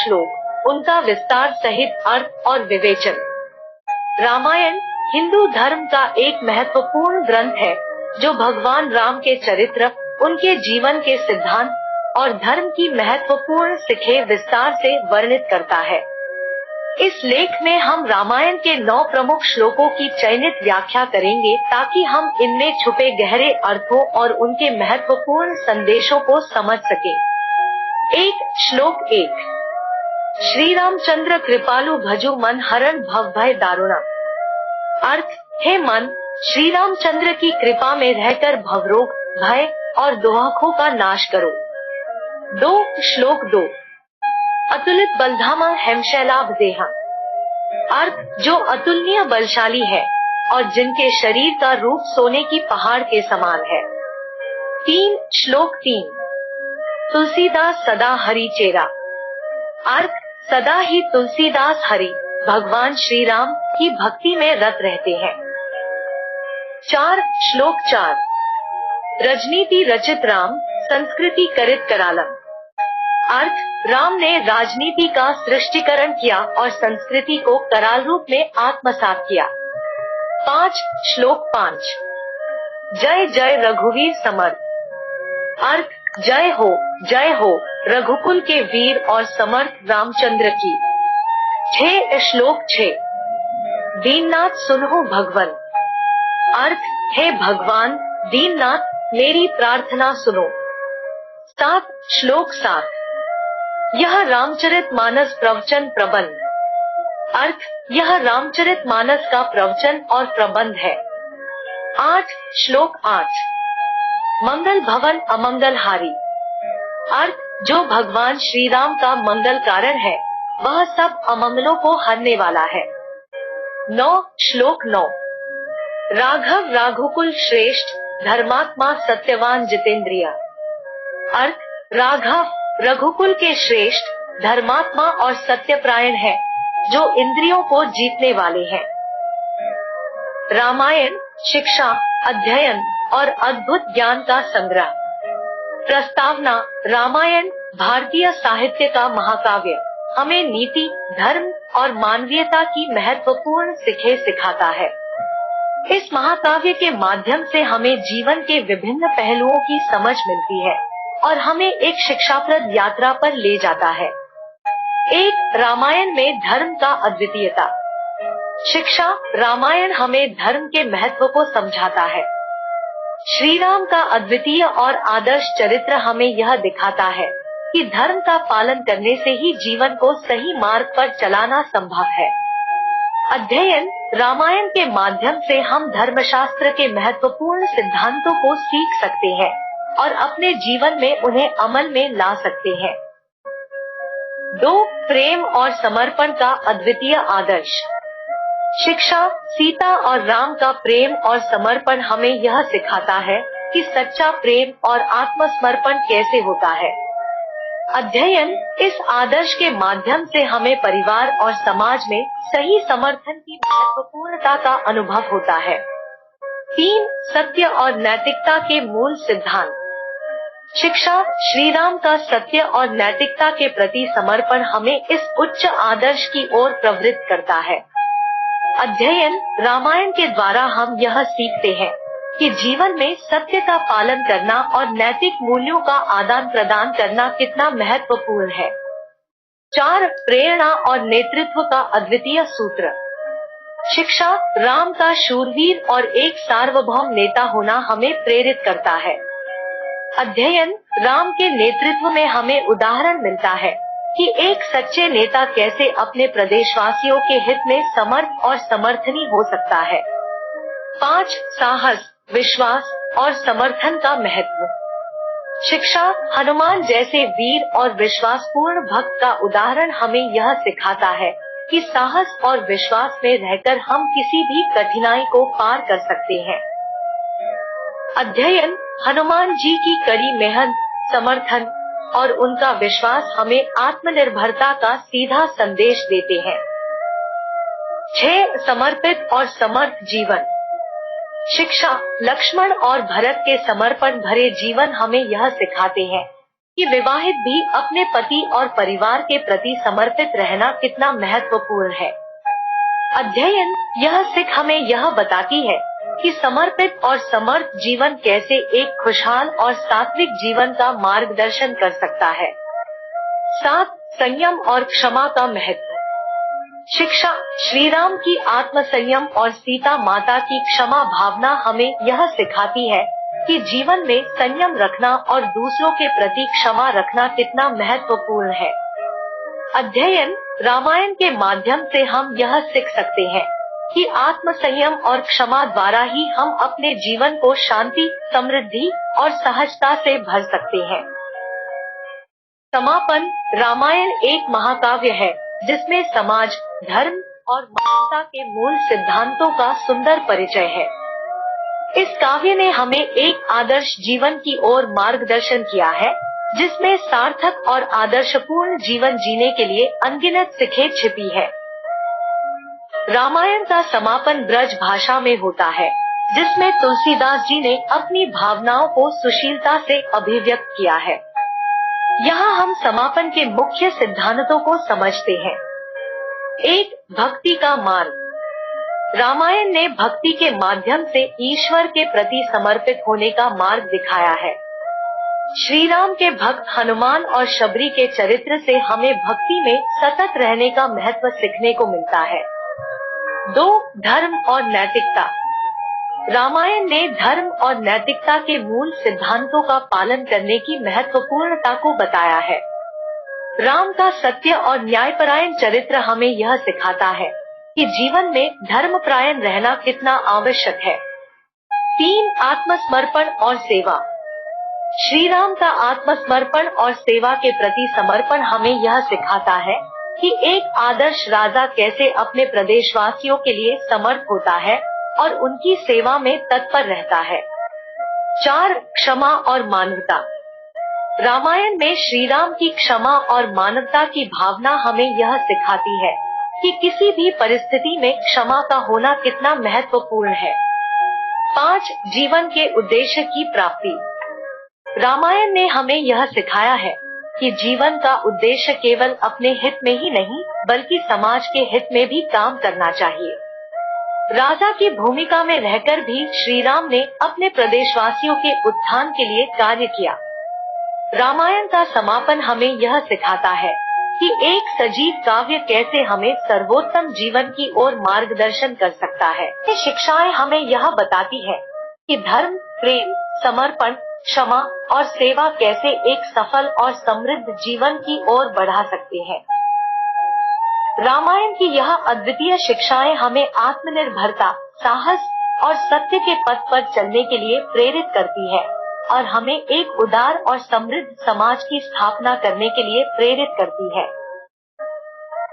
श्लोक, उनका विस्तार सहित अर्थ और विवेचन। रामायण हिंदू धर्म का एक महत्वपूर्ण ग्रंथ है जो भगवान राम के चरित्र, उनके जीवन के सिद्धांत और धर्म की महत्वपूर्ण सीखें विस्तार से वर्णित करता है। इस लेख में हम रामायण के 9 प्रमुख श्लोकों की चयनित व्याख्या करेंगे ताकि हम इनमें छुपे गहरे अर्थों और उनके महत्वपूर्ण संदेशों को समझ सकें। श्लोक 1। श्री रामचंद्र कृपालु भजु मन हरण भव भय दारुणा। अर्थ, हे मन, श्री रामचंद्र की कृपा में रहकर भवरोग, भय और दुआखों का नाश करो। श्लोक 2। अतुलित बलधामा हेमशैलाभ देहा। अर्थ, जो अतुलनीय बलशाली है और जिनके शरीर का रूप सोने की पहाड़ के समान है। श्लोक 3। तुलसीदास सदा हरि चेरा। अर्थ, सदा ही तुलसीदास हरि भगवान श्री राम की भक्ति में रत रहते हैं। श्लोक 4। राजनीति रचित राम संस्कृति करित करालम। अर्थ, राम ने राजनीति का सृष्टिकरण किया और संस्कृति को कराल रूप में आत्मसात किया। श्लोक 5। जय जय रघुवीर समर्थ। अर्थ, जय हो रघुकुल के वीर और समर्थ रामचंद्र की। श्लोक 6। दीननाथ सुनहो भगवन। अर्थ, हे भगवान दीननाथ, मेरी प्रार्थना सुनो। श्लोक 7। यह रामचरित मानस प्रवचन प्रबंध। अर्थ, यह रामचरित मानस का प्रवचन और प्रबंध है। श्लोक 8। मंगल भवन अमंगल हारी। अर्थ, जो भगवान श्री राम का मंगल कारण है वह सब अमंगलों को हरने वाला है। श्लोक 9। राघव राघुकुल श्रेष्ठ धर्मात्मा सत्यवान जितेंद्रिय। अर्थ, राघव रघुकुल के श्रेष्ठ धर्मात्मा और सत्यप्रायण है जो इंद्रियों को जीतने वाले हैं। रामायण शिक्षा, अध्ययन और अद्भुत ज्ञान का संग्रह। प्रस्तावना। रामायण भारतीय साहित्य का महाकाव्य हमें नीति, धर्म और मानवीयता की महत्वपूर्ण सीखें सिखाता है। इस महाकाव्य के माध्यम से हमें जीवन के विभिन्न पहलुओं की समझ मिलती है और हमें एक शिक्षाप्रद यात्रा पर ले जाता है। रामायण में धर्म का अद्वितीयता। शिक्षा। रामायण हमें धर्म के महत्व को समझाता है। श्री राम का अद्वितीय और आदर्श चरित्र हमें यह दिखाता है कि धर्म का पालन करने से ही जीवन को सही मार्ग पर चलाना संभव है। अध्ययन। रामायण के माध्यम से हम धर्मशास्त्र के महत्वपूर्ण सिद्धांतों को सीख सकते हैं और अपने जीवन में उन्हें अमल में ला सकते हैं। प्रेम और समर्पण का अद्वितीय आदर्श। शिक्षा। सीता और राम का प्रेम और समर्पण हमें यह सिखाता है कि सच्चा प्रेम और आत्मसमर्पण कैसे होता है। अध्ययन। इस आदर्श के माध्यम से हमें परिवार और समाज में सही समर्थन की महत्वपूर्णता का अनुभव होता है। सत्य और नैतिकता के मूल सिद्धांत। शिक्षा। श्री राम का सत्य और नैतिकता के प्रति समर्पण हमें इस उच्च आदर्श की ओर प्रवृत्त करता है। अध्ययन। रामायण के द्वारा हम यह सीखते हैं कि जीवन में सत्य का पालन करना और नैतिक मूल्यों का आदान प्रदान करना कितना महत्वपूर्ण है। प्रेरणा और नेतृत्व का अद्वितीय सूत्र। शिक्षा। राम का शूरवीर और एक सार्वभौम नेता होना हमें प्रेरित करता है। अध्ययन। राम के नेतृत्व में हमें उदाहरण मिलता है कि एक सच्चे नेता कैसे अपने प्रदेशवासियों के हित में समर्थ और समर्थनी हो सकता है। साहस, विश्वास और समर्थन का महत्व। शिक्षा। हनुमान जैसे वीर और विश्वासपूर्ण भक्त का उदाहरण हमें यह सिखाता है कि साहस और विश्वास में रहकर हम किसी भी कठिनाई को पार कर सकते हैं। अध्ययन। हनुमान जी की कड़ी मेहनत, समर्थन और उनका विश्वास हमें आत्मनिर्भरता का सीधा संदेश देते हैं। समर्पित और समर्थ जीवन। शिक्षा। लक्ष्मण और भरत के समर्पण भरे जीवन हमें यह सिखाते हैं कि विवाहित भी अपने पति और परिवार के प्रति समर्पित रहना कितना महत्वपूर्ण है। अध्ययन यह सीख हमें यह बताती है कि समर्पित और समर्थ जीवन कैसे एक खुशहाल और सात्विक जीवन का मार्गदर्शन कर सकता है। 7. संयम और क्षमा का महत्व। शिक्षा श्री राम की आत्म संयम और सीता माता की क्षमा भावना हमें यह सिखाती है कि जीवन में संयम रखना और दूसरों के प्रति क्षमा रखना कितना महत्वपूर्ण है। अध्ययन रामायण के माध्यम से हम यह सीख सकते हैं कि आत्म संयम और क्षमा द्वारा ही हम अपने जीवन को शांति, समृद्धि और सहजता से भर सकते हैं। समापन। रामायण एक महाकाव्य है जिसमें समाज, धर्म और मानवता के मूल सिद्धांतों का सुंदर परिचय है। इस काव्य ने हमें एक आदर्श जीवन की ओर मार्गदर्शन किया है, जिसमें सार्थक और आदर्शपूर्ण जीवन जीने के लिए अनगिनत सीखें छिपी है। रामायण का समापन ब्रज भाषा में होता है, जिसमें तुलसीदास जी ने अपनी भावनाओं को सुशीलता से अभिव्यक्त किया है। यहाँ हम समापन के मुख्य सिद्धांतों को समझते हैं। 1. भक्ति का मार्ग। रामायण ने भक्ति के माध्यम से ईश्वर के प्रति समर्पित होने का मार्ग दिखाया है। श्री राम के भक्त हनुमान और शबरी के चरित्र से हमें भक्ति में सतत रहने का महत्व सीखने को मिलता है। 2. धर्म और नैतिकता। रामायण ने धर्म और नैतिकता के मूल सिद्धांतों का पालन करने की महत्वपूर्णता को बताया है। राम का सत्य और न्यायपरायण चरित्र हमें यह सिखाता है कि जीवन में धर्मपरायण रहना कितना आवश्यक है। 3. आत्मसमर्पण और सेवा। श्री राम का आत्मसमर्पण और सेवा के प्रति समर्पण हमें यह सिखाता है कि एक आदर्श राजा कैसे अपने प्रदेशवासियों के लिए समर्थ होता है और उनकी सेवा में तत्पर रहता है। 4. क्षमा और मानवता। रामायण में श्री राम की क्षमा और मानवता की भावना हमें यह सिखाती है कि किसी भी परिस्थिति में क्षमा का होना कितना महत्वपूर्ण है। 5. जीवन के उद्देश्य की प्राप्ति। रामायण ने हमें यह सिखाया है कि जीवन का उद्देश्य केवल अपने हित में ही नहीं, बल्कि समाज के हित में भी काम करना चाहिए। राजा की भूमिका में रहकर भी श्री राम ने अपने प्रदेशवासियों के उत्थान के लिए कार्य किया। रामायण का समापन हमें यह सिखाता है कि एक सजीव काव्य कैसे हमें सर्वोत्तम जीवन की ओर मार्गदर्शन कर सकता है। ये शिक्षाएं हमें यह बताती है कि धर्म, प्रेम, समर्पण, क्षमा और सेवा कैसे एक सफल और समृद्ध जीवन की ओर बढ़ा सकते हैं। रामायण की यह अद्वितीय शिक्षाएं हमें आत्मनिर्भरता, साहस और सत्य के पथ पर चलने के लिए प्रेरित करती है और हमें एक उदार और समृद्ध समाज की स्थापना करने के लिए प्रेरित करती है।